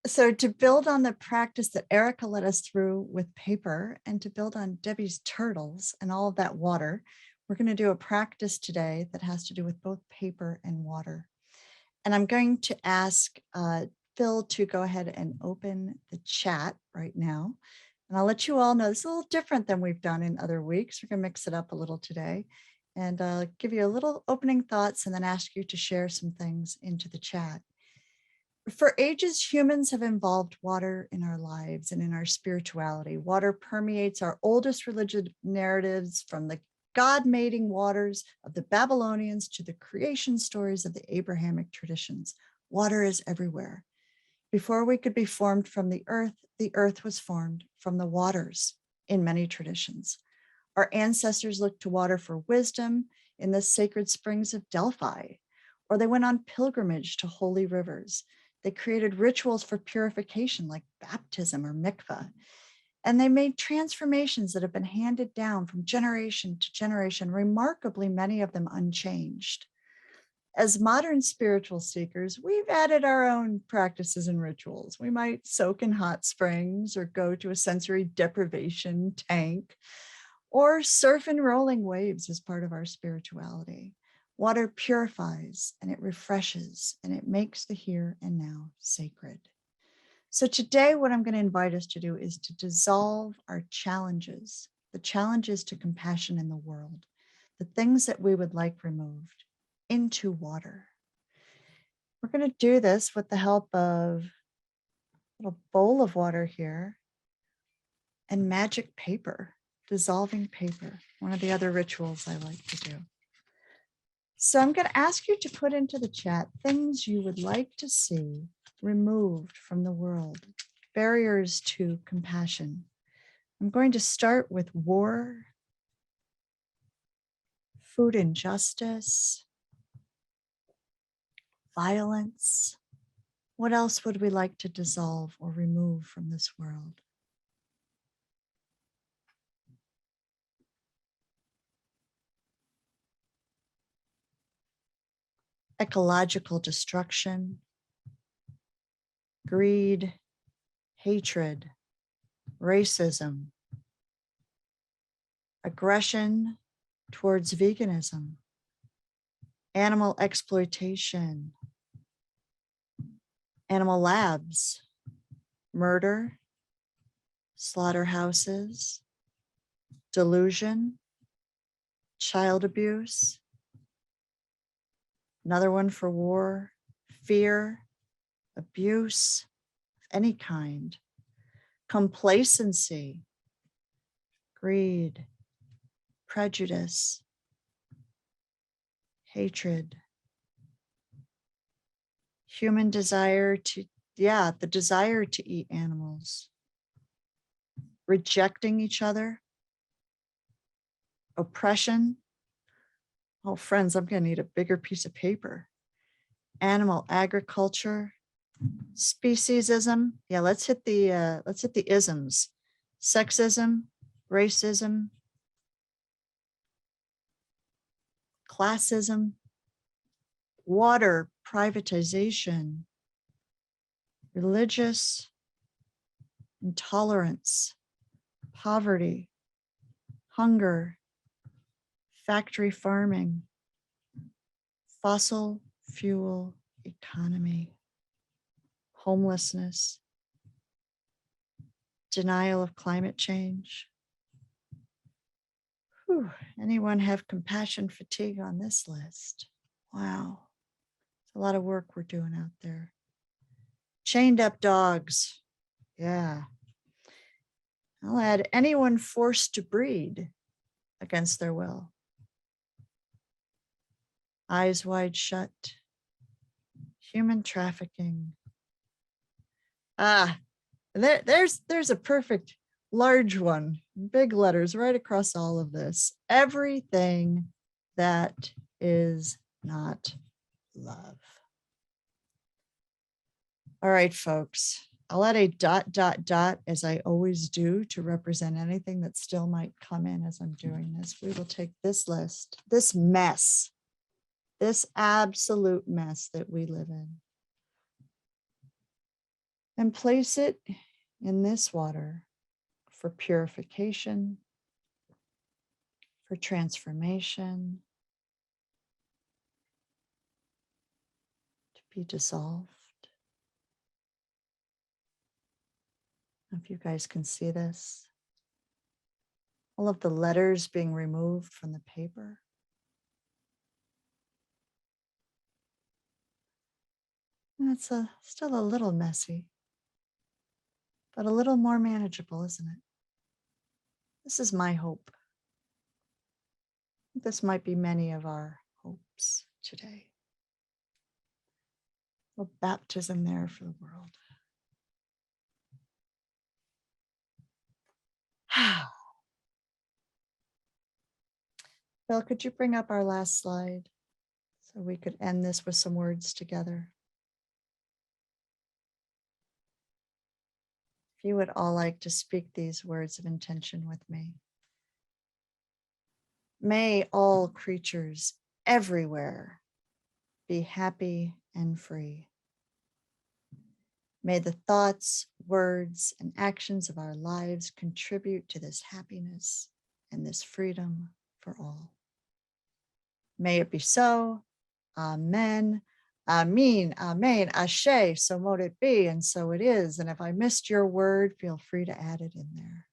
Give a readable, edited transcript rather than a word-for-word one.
So to build on the practice that Erica led us through with paper and to build on Debbie's turtles and all of that water, we're going to do a practice today that has to do with both paper and water. And I'm going to ask Phil to go ahead and open the chat right now. And I'll let you all know this is a little different than we've done in other weeks. We're going to mix it up a little today and give you a little opening thoughts and then ask you to share some things into the chat. For ages, humans have involved water in our lives and in our spirituality. Water permeates our oldest religious narratives, from the God-mating waters of the Babylonians to the creation stories of the Abrahamic traditions. Water is everywhere. Before we could be formed from the earth was formed from the waters in many traditions. Our ancestors looked to water for wisdom in the sacred springs of Delphi, or they went on pilgrimage to holy rivers. They created rituals for purification like baptism or mikvah. And they made transformations that have been handed down from generation to generation, remarkably many of them unchanged. As modern spiritual seekers, we've added our own practices and rituals. We might soak in hot springs or go to a sensory deprivation tank or surf in rolling waves as part of our spirituality. Water purifies and it refreshes and it makes the here and now sacred. So today, what I'm going to invite us to do is to dissolve our challenges, the challenges to compassion in the world, the things that we would like removed, into water. We're going to do this with the help of a little bowl of water here and magic paper, dissolving paper, one of the other rituals I like to do. So I'm going to ask you to put into the chat things you would like to see removed from the world, barriers to compassion. I'm going to start with war, food injustice, violence. What else would we like to dissolve or remove from this world? Ecological destruction, greed, hatred, racism, aggression towards veganism, animal exploitation, animal labs, murder, slaughterhouses, delusion, child abuse. Another one for war, fear, abuse of any kind, complacency, greed, prejudice, hatred, human desire to, the desire to eat animals, rejecting each other, oppression. Oh, friends, I'm going to need a bigger piece of paper. Animal agriculture, speciesism. Yeah, let's hit the isms. Sexism, racism, classism, water privatization, religious intolerance, poverty, hunger, factory farming, fossil fuel economy, homelessness, denial of climate change. Whew. Anyone have compassion fatigue on this list? Wow, it's a lot of work we're doing out there. Chained up dogs. Yeah. I'll add anyone forced to breed against their will. Eyes wide shut. Human trafficking. There's a perfect large one, big letters right across all of this. Everything that is not love. All right, folks. I'll add a ... as I always do to represent anything that still might come in as I'm doing this. We will take this list, this mess, this absolute mess that we live in. and place it in this water for purification, for transformation, to be dissolved. If you guys can see this, all of the letters being removed from the paper. And it's still a little messy, but a little more manageable, isn't it? This is my hope. This might be many of our hopes today. A baptism there for the world. Bill, could you bring up our last slide so we could end this with some words together? If you would all like to speak these words of intention with me. May all creatures everywhere be happy and free. May the thoughts, words, and actions of our lives contribute to this happiness and this freedom for all. May it be so. Amen. Amen. Amen. Ashe. So mote it be. And so it is. And if I missed your word, feel free to add it in there.